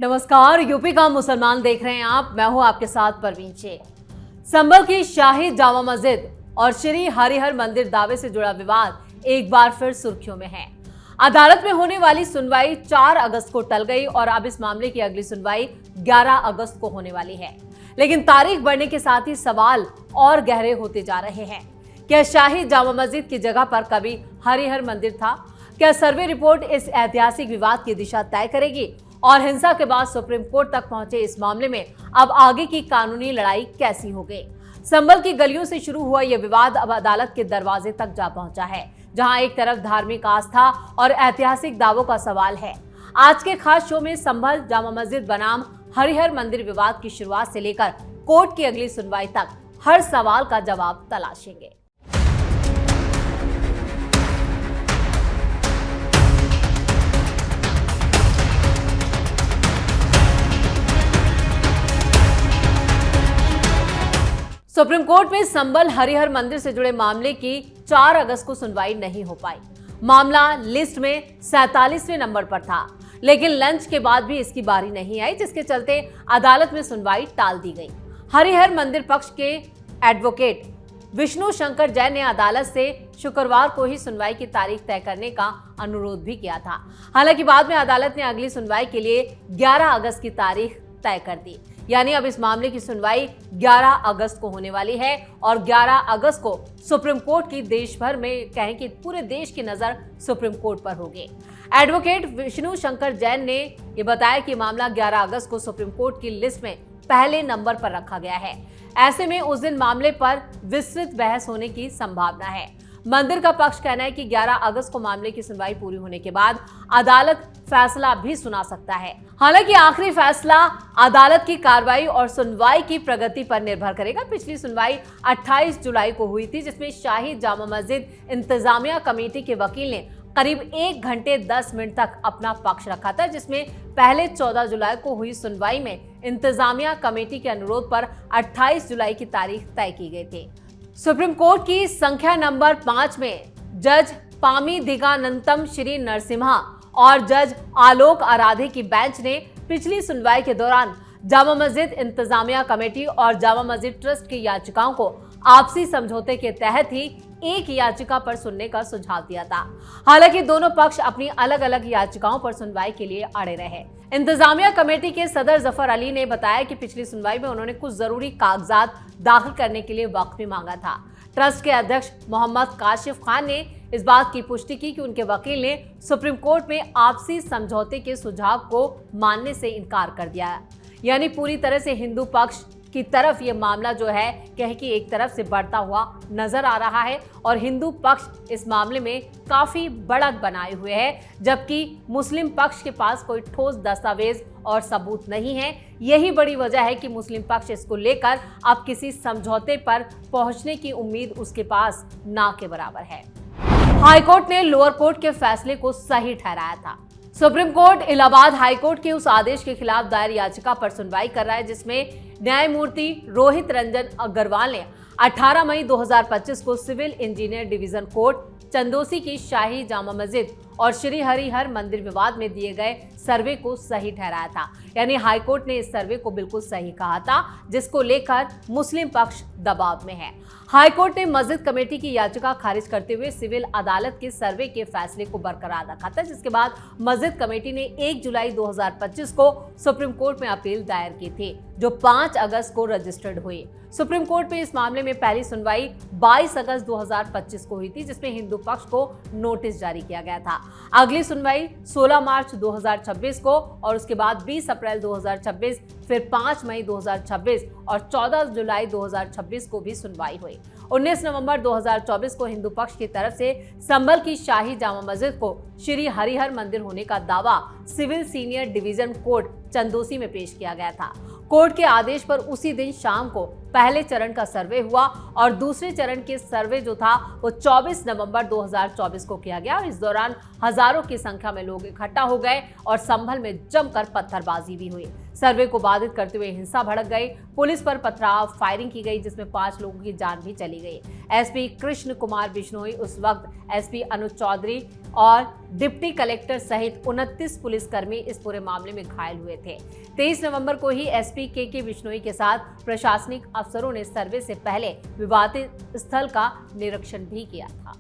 नमस्कार, यूपी का मुसलमान देख रहे हैं आप। मैं हूं आपके साथ परवीन शेख। संभल की शाही जामा मस्जिद और श्री हरिहर मंदिर दावे से जुड़ा विवाद एक बार फिर सुर्खियों में है। अदालत में होने वाली सुनवाई 4 अगस्त को टल गई और अब इस मामले की अगली सुनवाई 11 अगस्त को होने वाली है। लेकिन तारीख बढ़ने के साथ ही सवाल और गहरे होते जा रहे हैं। क्या शाही जामा मस्जिद की जगह पर कभी हरिहर मंदिर था? क्या सर्वे रिपोर्ट इस ऐतिहासिक विवाद की दिशा तय करेगी? और हिंसा के बाद सुप्रीम कोर्ट तक पहुंचे इस मामले में अब आगे की कानूनी लड़ाई कैसी होगी? संभल की गलियों से शुरू हुआ यह विवाद अब अदालत के दरवाजे तक जा पहुंचा है, जहां एक तरफ धार्मिक आस्था और ऐतिहासिक दावों का सवाल है। आज के खास शो में संभल जामा मस्जिद बनाम हरिहर मंदिर विवाद की शुरुआत से लेकर कोर्ट की अगली सुनवाई तक हर सवाल का जवाब तलाशेंगे। सुप्रीम कोर्ट में संभल हरिहर मंदिर से जुड़े मामले की 4 अगस्त को सुनवाई नहीं हो पाई। मामला लिस्ट में 47वें नंबर पर था, लेकिन लंच के बाद भी इसकी बारी नहीं आई, जिसके चलते अदालत में सुनवाई टाल दी गई। हरिहर मंदिर पक्ष के एडवोकेट विष्णु शंकर जैन ने अदालत से शुक्रवार को ही सुनवाई की तारीख तय करने का अनुरोध भी किया था। हालांकि बाद में अदालत ने अगली सुनवाई के लिए 11 अगस्त की तारीख तय कर दी। यानी अब इस मामले की सुनवाई 11 अगस्त को होने वाली है और 11 अगस्त को सुप्रीम कोर्ट की देश भर में कहें कि पूरे देश की नजर सुप्रीम कोर्ट पर होगी। एडवोकेट विष्णु शंकर जैन ने यह बताया कि मामला 11 अगस्त को सुप्रीम कोर्ट की लिस्ट में पहले नंबर पर रखा गया है। ऐसे में उस दिन मामले पर विस्तृत बहस होने की संभावना है। मंदिर का पक्ष कहना है कि 11 अगस्त को मामले की सुनवाई पूरी होने के बाद अदालत फैसला भी सुना सकता है। हालांकि आखिरी फैसला अदालत की कार्रवाई और सुनवाई की प्रगति पर निर्भर करेगा। पिछली सुनवाई 28 जुलाई को हुई थी, जिसमें शाही जामा मस्जिद इंतजामिया कमेटी के वकील ने करीब 1 घंटे 10 मिनट तक अपना पक्ष रखा था, जिसमें पहले 14 जुलाई को हुई सुनवाई में इंतजामिया कमेटी के अनुरोध पर 28 जुलाई की तारीख तय की गई थी। सुप्रीम कोर्ट की संख्या नंबर 5 में जज पामी दिगानंतम श्री नरसिम्हा और जज आलोक आराधे की बेंच ने पिछली सुनवाई के दौरान जामा मस्जिद इंतजामिया कमेटी और जामा मस्जिद ट्रस्ट की याचिकाओं को आपसी समझौते के तहत ही एक याचिका पर सुनने का सुझाव दिया था। हालांकि दोनों पक्ष अपनी अलग अलग याचिकाओं पर सुनवाई के लिए अड़े रहे। इंतजामिया कमेटी के सदर जफर अली ने बताया कि पिछली सुनवाई में उन्होंने कुछ जरूरी कागजात दाखिल करने के लिए वक्त भी मांगा था। ट्रस्ट के अध्यक्ष मोहम्मद काशिफ खान ने इस बात की पुष्टि की कि उनके वकील ने सुप्रीम कोर्ट में आपसी समझौते के सुझाव को मानने से इनकार कर दिया। यानी पूरी तरह से हिंदू पक्ष की तरफ ये मामला जो है कह कि एक तरफ से बढ़ता हुआ नजर आ रहा है और हिंदू पक्ष इस मामले में काफी बढ़त बनाए हुए है, जबकि मुस्लिम पक्ष के पास कोई ठोस दस्तावेज और सबूत नहीं है। यही बड़ी वजह है कि मुस्लिम पक्ष इसको लेकर अब किसी समझौते पर पहुंचने की उम्मीद उसके पास ना के बराबर है। हाईकोर्ट ने लोअर कोर्ट के फैसले को सही ठहराया था। सुप्रीम कोर्ट इलाहाबाद हाईकोर्ट के उस आदेश के खिलाफ दायर याचिका पर सुनवाई कर रहा है, जिसमें न्यायमूर्ति रोहित रंजन अग्रवाल ने 18 मई 2025 को civil engineer division court Chandausi की शाही जामा मस्जिद और श्री हरिहर मंदिर विवाद में दिए गए सर्वे को सही ठहराया था। यानी हाईकोर्ट ने इस सर्वे को बिल्कुल सही कहा था, जिसको लेकर मुस्लिम पक्ष दबाव में है। हाईकोर्ट ने मस्जिद कमेटी की याचिका खारिज करते हुए सिविल अदालत के सर्वे के फैसले को बरकरार रखा था, जिसके बाद मस्जिद कमेटी ने 1 जुलाई 2025 को सुप्रीम कोर्ट में अपील दायर की थी, जो 5 अगस्त को रजिस्टर्ड हुई। सुप्रीम कोर्ट में इस मामले में पहली सुनवाई 22 अगस्त 2025 को हुई थी, जिसमें हिंदू पक्ष को नोटिस जारी किया गया था। अगली सुनवाई 16 मार्च 2026 को और उसके बाद 20 अप्रैल 2026, फिर 5 मई 2026 और 14 जुलाई 2026 को भी सुनवाई हुई। 19 नवंबर 2024 को हिंदू पक्ष की तरफ से संभल की शाही जामा मस्जिद को श्री हरिहर मंदिर होने का दावा civil senior division court Chandausi में पेश किया गया था। कोर्ट के आदेश पर उसी दिन शाम को पहले चरण का सर्वे हुआ और दूसरे चरण के सर्वे जो था वो 24 नवंबर 2024 को किया गया और इस दौरान हजारों की संख्या में लोग इकट्ठा हो गए और संभल में जमकर पत्थरबाजी भी हुई। सर्वे को बाधित करते हुए हिंसा भड़क गई, पुलिस पर पथराव फायरिंग की गई, जिसमें 5 लोगों की जान भी चली गई। एसपी कृष्ण कुमार बिश्नोई उस वक्त एसपी अनुज चौधरी और डिप्टी कलेक्टर सहित 29 पुलिसकर्मी इस पूरे मामले में घायल हुए थे। 23 नवंबर को ही एसपी के बिश्नोई के साथ प्रशासनिक अफसरों ने सर्वे से पहले विवादित स्थल का निरीक्षण भी किया था।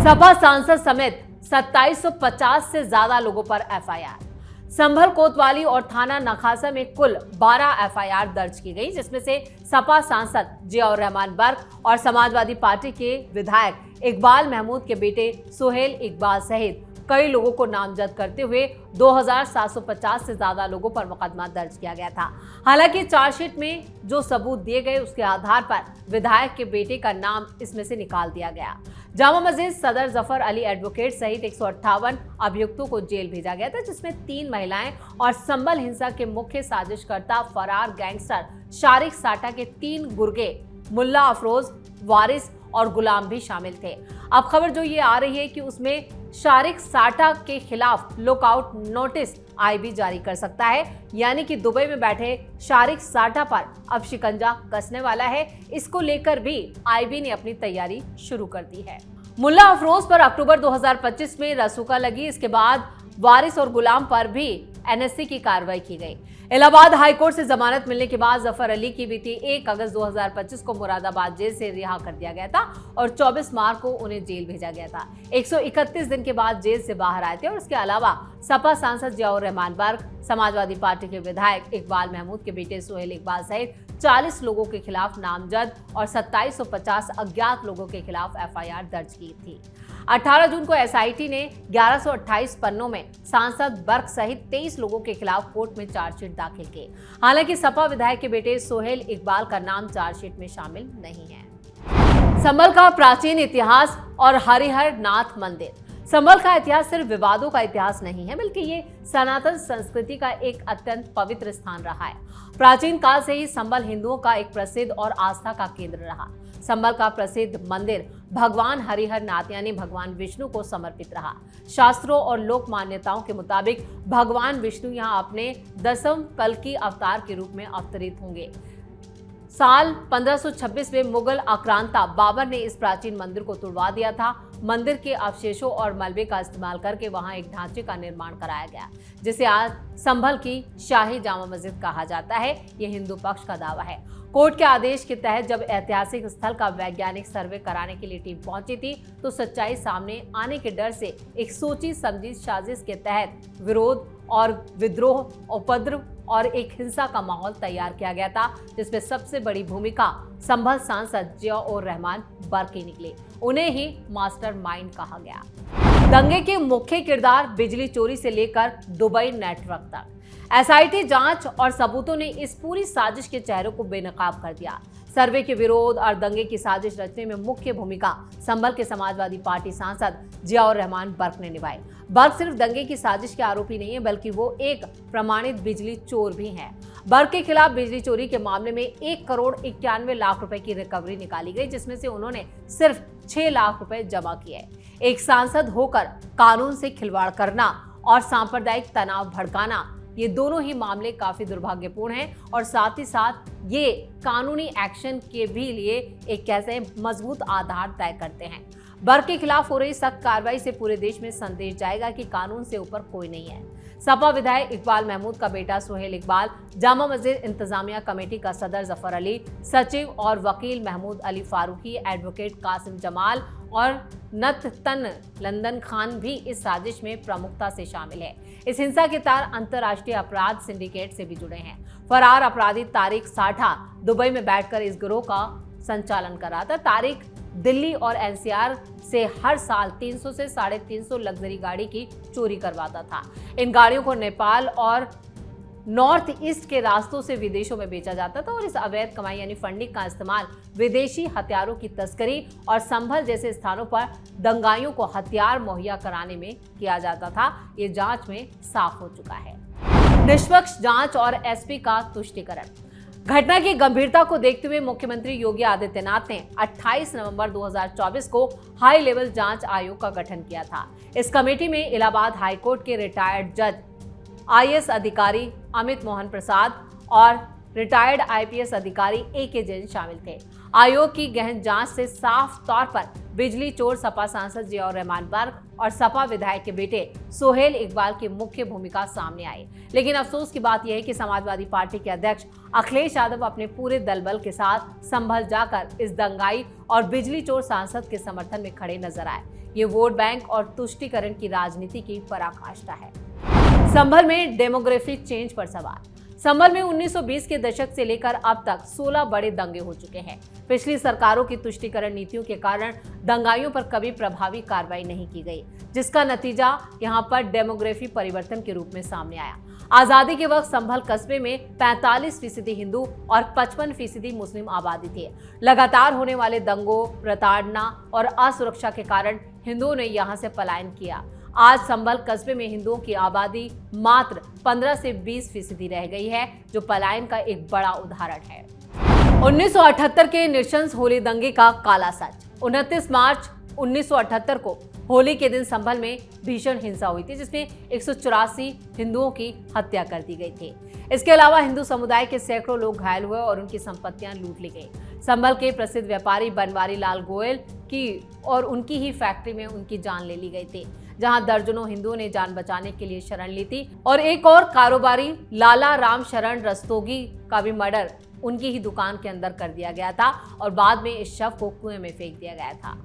सपा सांसद समेत 2750 से ज्यादा लोगों पर एफआईआर। संभल, कोतवाली और थाना नखासा में कुल 12 एफआईआर दर्ज की गई, जिसमें से सपा सांसद जियाउर रहमान बर्क और समाजवादी पार्टी के विधायक इकबाल महमूद के बेटे सुहेल इकबाल सहित कई लोगों को नामजद करते हुए 2750 से ज्यादा लोगों पर मुकदमा दर्ज किया गया था। हालांकि चार्जशीट में जो सबूत दिए गए उसके आधार पर विधायक के बेटे का नाम इसमें से निकाल दिया गया। जामा मस्जिद सदर जफर अली एडवोकेट सहित 158 अभियुक्तों को जेल भेजा गया था, जिसमें 3 महिलाएं और संभल हिंसा के मुख्य साजिशकर्ता फरार गैंगस्टर शारिक साटा के 3 गुर्गे मुल्ला अफरोज, वारिस और गुलाम भी शामिल थे। अब खबर जो ये आ रही है कि उसमें शारिक साटा के खिलाफ लुकआउट नोटिस आईबी जारी कर सकता है, यानी कि दुबई में बैठे शारिक साटा पर अब शिकंजा कसने वाला है। इसको लेकर भी आईबी ने अपनी तैयारी शुरू कर दी है। मुल्ला अफरोज पर अक्टूबर 2025 में रसूखा लगी। इसके बाद वारिस और गुलाम पर भी एनएससी की कार्रवाई की गई। इलाहाबाद हाईकोर्ट से जमानत मिलने के बाद जफर अली की बीती 1 अगस्त 2025 को मुरादाबाद जेल से रिहा कर दिया गया था और 24 मार्च को उन्हें जेल भेजा गया था। 131 दिन के बाद जेल से बाहर आए थे और इसके अलावा सपा सांसद जियाउर रहमान बर्क, समाजवादी पार्टी के विधायक इकबाल महमूद के बेटे सुहेल इकबाल सहित 40 लोगों के खिलाफ नामजद और 2750 अज्ञात लोगों के खिलाफ एफआईआर दर्ज की थी। 18 जून को एसआईटी ने 1128 पन्नों में सांसद बर्क सहित 23 लोगों के खिलाफ कोर्ट में चार्जशीट दाखिल की। हालांकि सपा विधायक के बेटे सुहेल इकबाल का नाम चार्जशीट में शामिल नहीं है। संभल का प्राचीन इतिहास और हरिहर नाथ मंदिर। संभल का इतिहास सिर्फ विवादों का इतिहास नहीं है, बल्कि ये सनातन संस्कृति का एक अत्यंत पवित्र स्थान रहा है। प्राचीन काल से ही संभल हिंदुओं का एक प्रसिद्ध और आस्था का केंद्र रहा। संभल का प्रसिद्ध मंदिर भगवान हरिहर नाथ यानी भगवान विष्णु को समर्पित रहा। शास्त्रों और लोक मान्यताओं के मुताबिक भगवान विष्णु यहाँ अपने 10वें कल्कि अवतार के रूप में अवतरित होंगे। साल 1526 में मुगल आक्रांता बाबर ने इस प्राचीन मंदिर को तुड़वा दिया था। मंदिर के अवशेषों और मलबे का इस्तेमाल करके वहां एक ढांचे का निर्माण कराया गया, जिसे आज संभल की शाही जामा मस्जिद कहा जाता है। यह हिंदू पक्ष का दावा है। कोर्ट के आदेश के तहत जब ऐतिहासिक स्थल का वैज्ञानिक सर्वे कराने के लिए टीम पहुंची थी, तो सच्चाई सामने आने के डर से एक सोची समझी साजिश के तहत विरोध और विद्रोह, उपद्रव और एक हिंसा का माहौल तैयार किया गया था, जिसमें सबसे बड़ी भूमिका संभल सांसद जियाउर रहमान बर्क की निकली। उन्हें ही मास्टरमाइंड कहा गया। दंगे के मुख्य किरदार बिजली चोरी से लेकर दुबई नेटवर्क तक। एसआईटी जांच और सबूतों ने इस पूरी साजिश के चेहरों को बेनकाब कर दिया। सर्वे के विरोध और दंगे की साजिश रचने में मुख्य भूमिका संभल के समाजवादी पार्टी सांसद जियाउर रहमान बर्क ने निभाई। बर्क सिर्फ दंगे की साजिश के आरोपी नहीं है, बल्कि वो एक प्रमाणित बिजली चोर भी हैं। बर्क के खिलाफ बिजली चोरी के मामले में 1 करोड़ 91 लाख रुपए की रिकवरी निकाली गई, जिसमें से उन्होंने सिर्फ 6 लाख रुपए जमा किए। एक सांसद होकर कानून से खिलवाड़ करना और सांप्रदायिक तनाव भड़काना, ये दोनों ही मामले काफी दुर्भाग्यपूर्ण हैं और साथ ही साथ ये कानूनी एक्शन के भी लिए एक कैसे मजबूत आधार तय करते हैं। बर्क के खिलाफ हो रही सख्त कार्रवाई से पूरे देश में संदेश जाएगा कि कानून से ऊपर कोई नहीं है। सपा विधायक इकबाल महमूद का बेटा सुहेल इकबाल, जामा मस्जिद इंतजामिया कमेटी का सदर जफर अली, सचिव और वकील महमूद अली फारूकी, एडवोकेट कासिम जमाल और नतन लंदन खान भी इस साजिश में प्रमुखता से शामिल है। इस हिंसा के तार अंतर्राष्ट्रीय अपराध सिंडिकेट से भी जुड़े हैं। फरार अपराधी तारिक साठा दुबई में बैठकर इस गिरोह का संचालन कर रहा था। तारिक दिल्ली और एनसीआर से हर साल 300 से 350 लग्जरी गाड़ी की चोरी करवाता था। इन गाड़ियों को नेपाल और नॉर्थ ईस्ट के रास्तों से विदेशों में बेचा जाता था और इस अवैध कमाई यानी फंडिंग का इस्तेमाल विदेशी हथियारों की तस्करी और संभल जैसे स्थानों पर दंगाइयों को हथियार मुहैया कराने में किया जाता था। ये जांच में साफ हो चुका है। निष्पक्ष जांच और एसपी का तुष्टीकरण। घटना की गंभीरता को देखते हुए मुख्यमंत्री योगी आदित्यनाथ ने 28 नवंबर 2024 को हाई लेवल जांच आयोग का गठन किया था। इस कमेटी में इलाहाबाद हाईकोर्ट के रिटायर्ड जज, आईएएस अधिकारी अमित मोहन प्रसाद और रिटायर्ड आईपीएस अधिकारी AK जैन शामिल थे। आयोग की गहन जांच से साफ तौर पर बिजली चोर सपा सांसद जियाउर रहमान बर्क और सपा विधायक के बेटे सोहेल इकबाल की मुख्य भूमिका सामने आई। लेकिन अफसोस की बात यह है कि समाजवादी पार्टी के अध्यक्ष अखिलेश यादव अपने पूरे दलबल के साथ संभल जाकर इस दंगाई और बिजली चोर सांसद के समर्थन में खड़े नजर आए। ये वोट बैंक और तुष्टीकरण की राजनीति की पराकाष्ठा है। संभल में डेमोग्राफिक चेंज पर सवाल। संभल में 1920 के दशक से लेकर अब तक 16 बड़े दंगे हो चुके हैं। पिछली सरकारों की तुष्टीकरण नीतियों के कारण दंगाइयों पर कभी प्रभावी कार्रवाई नहीं की गई, जिसका नतीजा यहां पर डेमोग्राफी परिवर्तन के रूप में सामने आया। आजादी के वक्त संभल कस्बे में 45% हिंदू और 55% मुस्लिम आबादी थी। लगातार होने वाले दंगों, प्रताड़ना और असुरक्षा के कारण हिंदुओं ने यहां से पलायन किया। आज संभल कस्बे में हिंदुओं की आबादी मात्र 15 से 20% रह गई है, जो पलायन का एक बड़ा उदाहरण है। 1978 के नृशंस होली दंगे का काला सच। 29 मार्च 1978 को होली के दिन संभल में भीषण हिंसा हुई थी, जिसमें 184 हिंदुओं की हत्या कर दी गई थी। इसके अलावा हिंदू समुदाय के सैकड़ों लोग घायल हुए और उनकी संपत्तियां लूट ली गई। संभल के प्रसिद्ध व्यापारी बनवारी लाल गोयल की और उनकी ही फैक्ट्री में उनकी जान ले ली गई थी, जहां दर्जनों हिंदुओं ने जान बचाने के लिए शरण ली थी। और एक और कारोबारी लाला राम शरण रस्तोगी का भी मर्डर उनकी ही दुकान के अंदर कर दिया गया था और बाद में इस शव को कुएं में फेंक दिया गया था।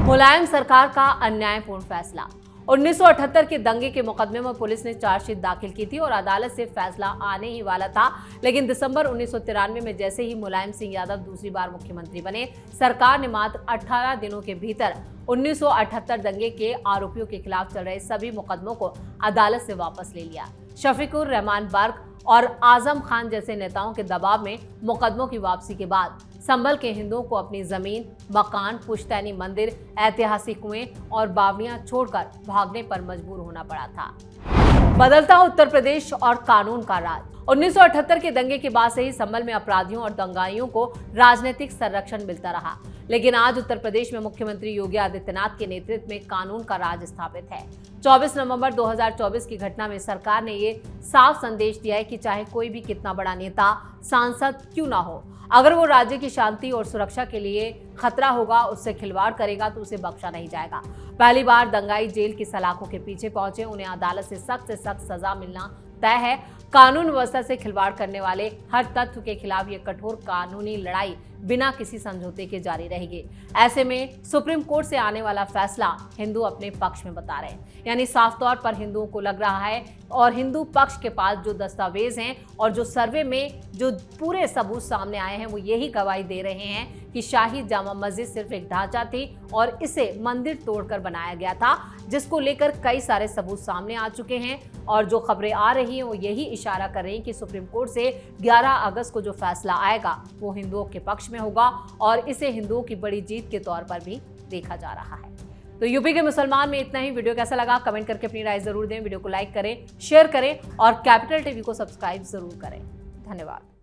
मुलायम सरकार का अन्यायपूर्ण फैसला। 1978 के दंगे के मुकदमे में पुलिस ने चार्जशीट दाखिल की थी और अदालत से फैसला आने ही वाला था, लेकिन दिसंबर 1993 में जैसे ही मुलायम सिंह यादव दूसरी बार मुख्यमंत्री बने, सरकार ने मात्र 18 दिनों के भीतर 1978 दंगे के आरोपियों के खिलाफ चल रहे सभी मुकदमों को अदालत से वापस ले लिया। शफीकुर रहमान बर्क और आजम खान जैसे नेताओं के दबाव में मुकदमों की वापसी के बाद संभल के हिंदुओं को अपनी जमीन, मकान, पुश्तैनी मंदिर, ऐतिहासिक कुएं और बावड़ियां छोड़कर भागने पर मजबूर होना पड़ा था। बदलता उत्तर प्रदेश और कानून का राज। 1978 के दंगे के बाद से ही संभल में अपराधियों और दंगाइयों को राजनीतिक संरक्षण मिलता रहा, लेकिन आज उत्तर प्रदेश में मुख्यमंत्री योगी आदित्यनाथ के नेतृत्व में कानून का राज स्थापित है। 24 नवंबर 2024 की घटना में सरकार ने ये साफ संदेश दिया है कि चाहे कोई भी कितना बड़ा नेता, सांसद क्यों ना हो, अगर वो राज्य की शांति और सुरक्षा के लिए खतरा होगा, उससे खिलवाड़ करेगा तो उसे बख्शा नहीं जाएगा। पहली बार दंगाई जेल की सलाखों के पीछे पहुंचे, उन्हें अदालत से सख्त सजा मिलना तय है। कानून व्यवस्था से खिलवाड़ करने वाले हर तत्व के खिलाफ ये कठोर कानूनी लड़ाई बिना किसी समझौते के जारी रहेगी। ऐसे में सुप्रीम कोर्ट से आने वाला फैसला हिंदू अपने पक्ष में बता रहे हैं, यानी साफ तौर पर हिंदुओं को लग रहा है और हिंदू पक्ष के पास जो दस्तावेज हैं और जो सर्वे में जो पूरे सबूत सामने आए हैं, वो यही गवाही दे रहे हैं कि शाही जामा मस्जिद सिर्फ एक ढांचा थी और इसे मंदिर तोड़कर बनाया गया था, जिसको लेकर कई सारे सबूत सामने आ चुके हैं। और जो खबरें आ रही हैं वो यही इशारा कर रही हैं कि सुप्रीम कोर्ट से 11 अगस्त को जो फैसला आएगा वो हिंदुओं के पक्ष में होगा और इसे हिंदुओं की बड़ी जीत के तौर पर भी देखा जा रहा है। तो यूपी के मुसलमान में इतना ही। वीडियो कैसा लगा कमेंट करके अपनी राय जरूर दें। वीडियो को लाइक करें, शेयर करें और कैपिटल टीवी को सब्सक्राइब जरूर करें। धन्यवाद।